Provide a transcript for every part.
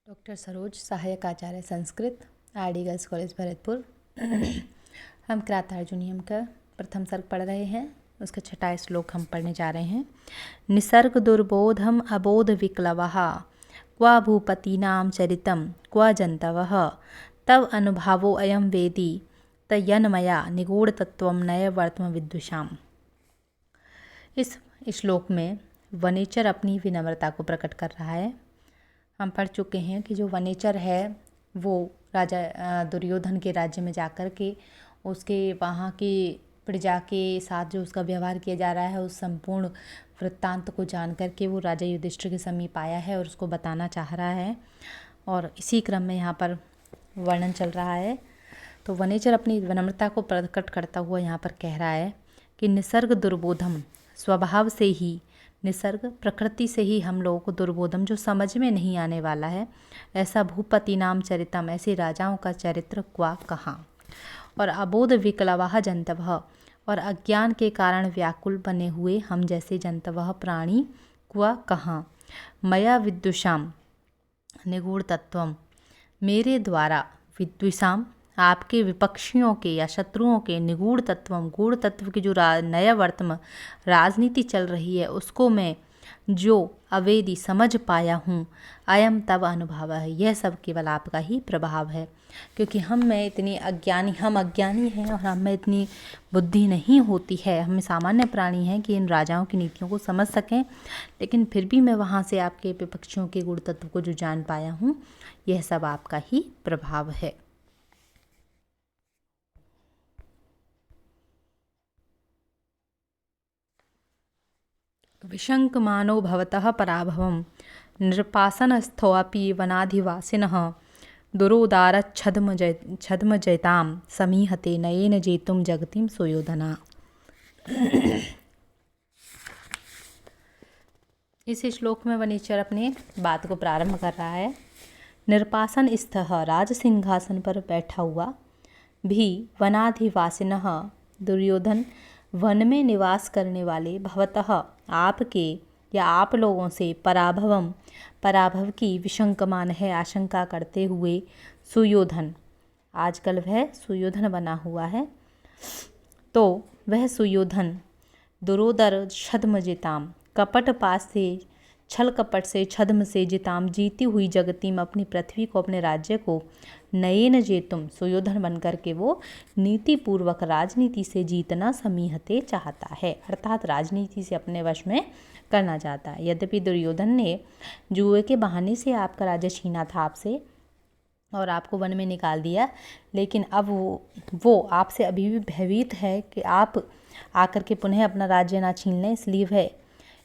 Doctor Saroj, सहायक आचार्य Sanskrit, RD girls college Bharatpur. हम कृतार्जुनीयम का प्रथम सर्ग पढ़ रहे हैं। उसका छठा श्लोक हम पढ़ने जा रहे हैं। निसर्ग दुर्बोधम अबोध विक्लवः क्व भूपतीनां चरितं क्व जन्तवः तव अनुभावो अयं वेदी तयन्मया निगूढ़तत्वं नयवर्त्म विद्विषाम्। इस श्लोक में वनेचर अपनी विनम्रता को प्रकट कर रहा है। हम पढ़ चुके हैं कि जो वनेचर है वो राजा दुर्योधन के राज्य में जाकर के उसके वहाँ की प्रजा के साथ जो उसका व्यवहार किया जा रहा है उस संपूर्ण वृत्तांत को जान करके वो राजा युधिष्ठिर के समीप आया है और उसको बताना चाह रहा है। और इसी क्रम में यहाँ पर वर्णन चल रहा है। तो वनेचर अपनी विनम्रता को प्रकट करता हुआ यहाँ पर कह रहा है कि निसर्ग दुर्बोधम, स्वभाव से ही निसर्ग प्रकृति से ही हम लोगों को दुर्बोधम, जो समझ में नहीं आने वाला है, ऐसा भूपति नाम चरितम, ऐसे राजाओं का चरित्र क्वा कहाँ। और अबोध विकलवाह जंतवः, और अज्ञान के कारण व्याकुल बने हुए हम जैसे जंतवः प्राणी क्वा कहाँ। मया विद्विषाम निगूढ़ तत्वम, मेरे द्वारा विद्विषाम आपके विपक्षियों के या शत्रुओं के निगूढ़ तत्वम, गूढ़ तत्व की जो नया वर्तमान राजनीति चल रही है उसको मैं जो अवेदी समझ पाया हूँ, अयम तब अनुभव है, यह सब केवल आपका ही प्रभाव है। क्योंकि हम अज्ञानी हैं और हम में इतनी बुद्धि नहीं होती है, हम सामान्य प्राणी हैं कि इन राजाओं की नीतियों को समझ सकें, लेकिन फिर भी मैं वहाँ से आपके विपक्षियों के गुण तत्व को जो जान पाया हूँ, यह सब आपका ही प्रभाव है। विशङ्कमानो भवतः पराभवं नृपासनस्थोऽपि वनाधिवासिनः दुरोदारच्छद्मजयतां समीहते नयेन जेतुं जगतिं सुयोधना। इस श्लोक में वनेचर अपने बात को प्रारंभ कर रहा है। नृपासन स्थः, राज सिंहासन पर बैठा हुआ, भी वनाधिवासिनः, दुर्योधन वन में निवास करने वाले, भवतः आपके या आप लोगों से, पराभवम पराभव की, विशंकमान है आशंका करते हुए, सुयोधन आजकल वह सुयोधन बना हुआ है, तो वह सुयोधन दुरोदर छद्म जिताम, कपट पास से, छल कपट से, छद्म से, जिताम जीती हुई, जगतीम अपनी पृथ्वी को, अपने राज्य को, नयेन जेतुम सुयोधन बनकर के वो नीति पूर्वक राजनीति से जीतना, समीहते चाहता है, अर्थात राजनीति से अपने वश में करना चाहता है। यद्यपि दुर्योधन ने जुए के बहाने से आपका राज्य छीना था आपसे और आपको वन में निकाल दिया, लेकिन अब वो आपसे अभी भी भयभीत है कि आप आकर के पुनः अपना राज्य ना छीन लें, इसलिए वह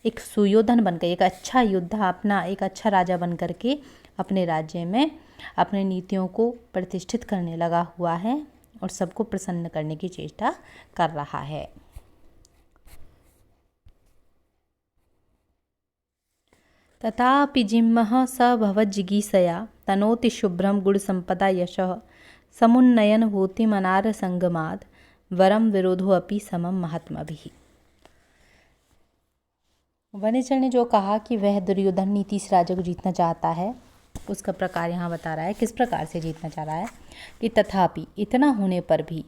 एक सुयोधन बनकर, एक अच्छा योद्धा, अपना एक अच्छा राजा बनकर के अपने राज्य में अपने नीतियों को प्रतिष्ठित करने लगा हुआ है और सबको प्रसन्न करने की चेष्टा कर रहा है। तथापि जिह्मः स भवज्जिगीषया तनोति शुभ्रं गुणसम्पदा यशः समुन्नयन भूति मनार संगमाद वरम विरोधो अपि समम महात्मभिः। वनेचर ने जो कहा कि वह दुर्योधन नीति से राजा को जीतना चाहता है, उसका प्रकार यहाँ बता रहा है, किस प्रकार से जीतना चाह रहा है कि तथापि, इतना होने पर भी,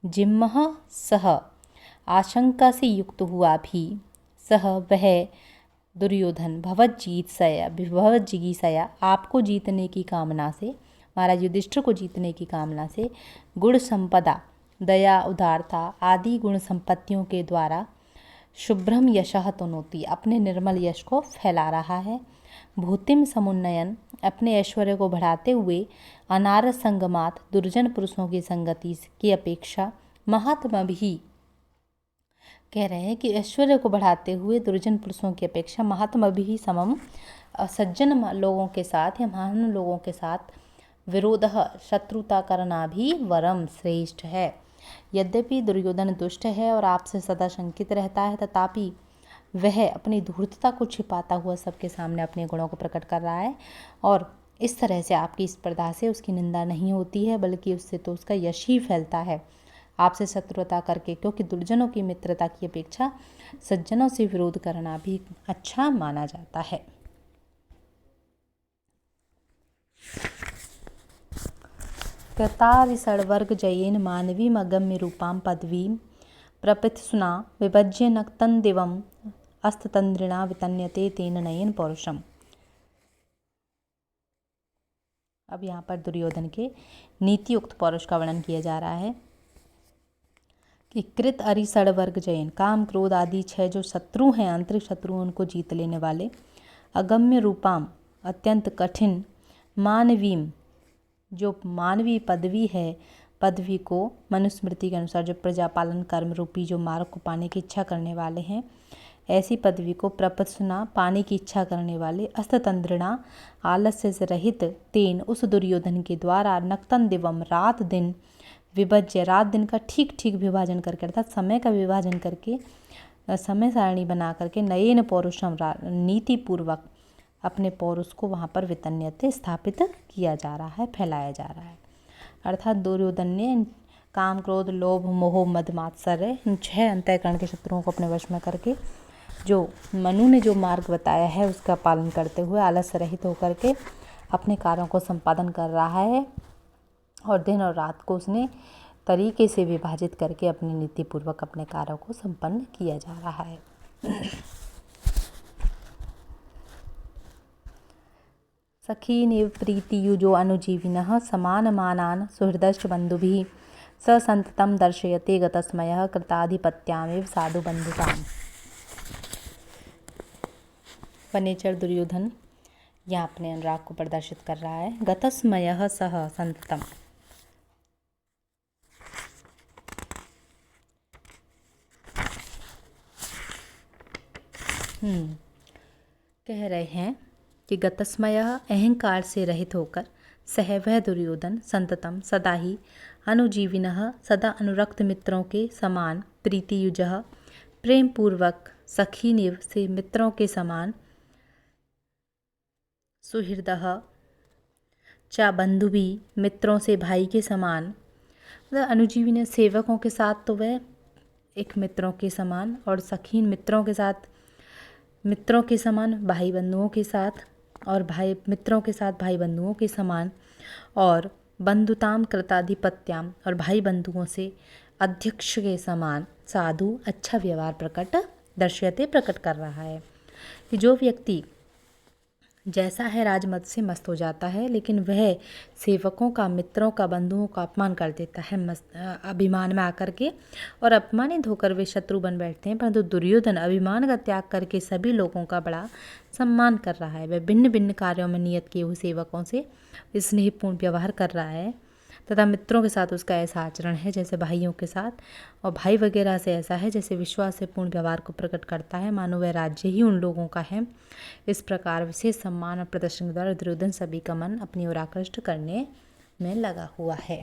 जिम्मः सह, आशंका से युक्त हुआ भी, सह वह दुर्योधन, भवज्जिगीषया आपको जीतने की कामना से, महाराज युधिष्ठिर को जीतने की कामना से, गुण संपदा दया उदारता आदि गुण संपत्तियों के द्वारा, शुभ्रम यशः तनोति अपने निर्मल यश को फैला रहा है, भूतिम समुन्नयन अपने ऐश्वर्य को बढ़ाते हुए, अनार संगमात दुर्जन पुरुषों की संगति की अपेक्षा, महात्मा भी कह रहे हैं कि ऐश्वर्य को बढ़ाते हुए दुर्जन पुरुषों की अपेक्षा महात्मा भी समम, सज्जन लोगों के साथ या महान लोगों के साथ, विरोध शत्रुता करना भी वरम श्रेष्ठ है। यद्यपि दुर्योधन दुष्ट है और आपसे सदा शंकित रहता है, तथापि वह अपनी धूर्तता को छिपाता हुआ सबके सामने अपने गुणों को प्रकट कर रहा है और इस तरह से आपकी स्पर्धा से उसकी निंदा नहीं होती है, बल्कि उससे तो उसका यश ही फैलता है आपसे शत्रुता करके, क्योंकि दुर्जनों की मित्रता की अपेक्षा सज्जनों से विरोध करना भी अच्छा माना जाता है। कृतारिषड्वर्ग जयेन मानवीम अगम्य रूपां पदवीं प्रपृत्सुना विभज्य नक्तं दिवम् अस्ततंद्रिणा वितन्यते तेन नयन पौरुषम। अब यहाँ पर दुर्योधन के नीतियुक्त पौरुष का वर्णन किया जा रहा है कि कृत अरिषड्वर्ग जयन, काम क्रोध आदि 6 जो शत्रु हैं, आंतरिक शत्रु, उनको जीत लेने वाले, अगम्य रूपाम, अत्यंत कठिन, मानवीम, जो मानवीय पदवी है, पदवी को मनुस्मृति के अनुसार जो प्रजापालन कर्म रूपी जो मार्ग को पाने की इच्छा करने वाले हैं, ऐसी पदवी को प्रपत्सुना, पाने की इच्छा करने वाले, अस्ततंद्रिणा, आलस्य से रहित, तेन, उस दुर्योधन के द्वारा, नक्तन दिवम, रात दिन, विभज्य, रात दिन का ठीक ठीक विभाजन करके, अर्थात समय का विभाजन करके, समय सारणी बना करके, नयेन पौरुषम, नीतिपूर्वक अपने पौरुष को वहाँ पर वितन्यते, स्थापित किया जा रहा है, फैलाया जा रहा है। अर्थात दुर्योधन ने काम क्रोध लोभ मोह मद मात्सर्य इन 6 अंतःकरण के शत्रुओं को अपने वश में करके जो मनु ने जो मार्ग बताया है उसका पालन करते हुए आलस्य रहित होकर के अपने कार्यों को संपादन कर रहा है और दिन और रात को उसने तरीके से विभाजित करके अपनी नीतिपूर्वक अपने कार्यों को संपन्न किया जा रहा है। सखीनिव प्रीतियुजो अनुजीविनः समानमानान् सुहृदश्च बन्धुभिः स संततं दर्शयते गतस्मयः कृताधिपत्यामेव साधु बंधुताम्। वनेचर दुर्योधन यहाँ अपने अनुराग को प्रदर्शित कर रहा है। गतस्मयः सह संततम, कह रहे हैं कि गतस्मय, अहंकार से रहित होकर, सह वह दुर्योधन, संततम सदा ही, अनुजीविनः सदा अनुरक्त मित्रों के समान, प्रीतियुजः प्रेम पूर्वक, सखीनिव से मित्रों के समान, सुहृदः चा बंधु भी मित्रों से भाई के समान, मतलब अनुजीविन सेवकों के साथ तो वह एक मित्रों के समान, और सखीन मित्रों के साथ मित्रों के समान, भाई बंधुओं के साथ और भाई मित्रों के साथ भाई बंधुओं के समान, और बंधुताम कृताधिपत्याम और भाई बंधुओं से अध्यक्ष के समान, साधु अच्छा व्यवहार प्रकट कर रहा है कि जो व्यक्ति जैसा है राजमत से मस्त हो जाता है, लेकिन वह सेवकों का, मित्रों का, बंधुओं का अपमान कर देता है अभिमान में आकर के, और अपमानित होकर वे शत्रु बन बैठते हैं। परंतु दुर्योधन अभिमान का त्याग करके सभी लोगों का बड़ा सम्मान कर रहा है। वह भिन्न भिन्न कार्यों में नियत किए हुए सेवकों से स्नेहपूर्ण व्यवहार कर रहा है तथा मित्रों के साथ उसका ऐसा आचरण है जैसे भाइयों के साथ, और भाई वगैरह से ऐसा है जैसे विश्वास से पूर्ण व्यवहार को प्रकट करता है, मानो वह राज्य ही उन लोगों का है। इस प्रकार विशेष सम्मान और प्रदर्शन के द्वारा दुर्योधन सभी का मन अपनी ओर आकृष्ट करने में लगा हुआ है।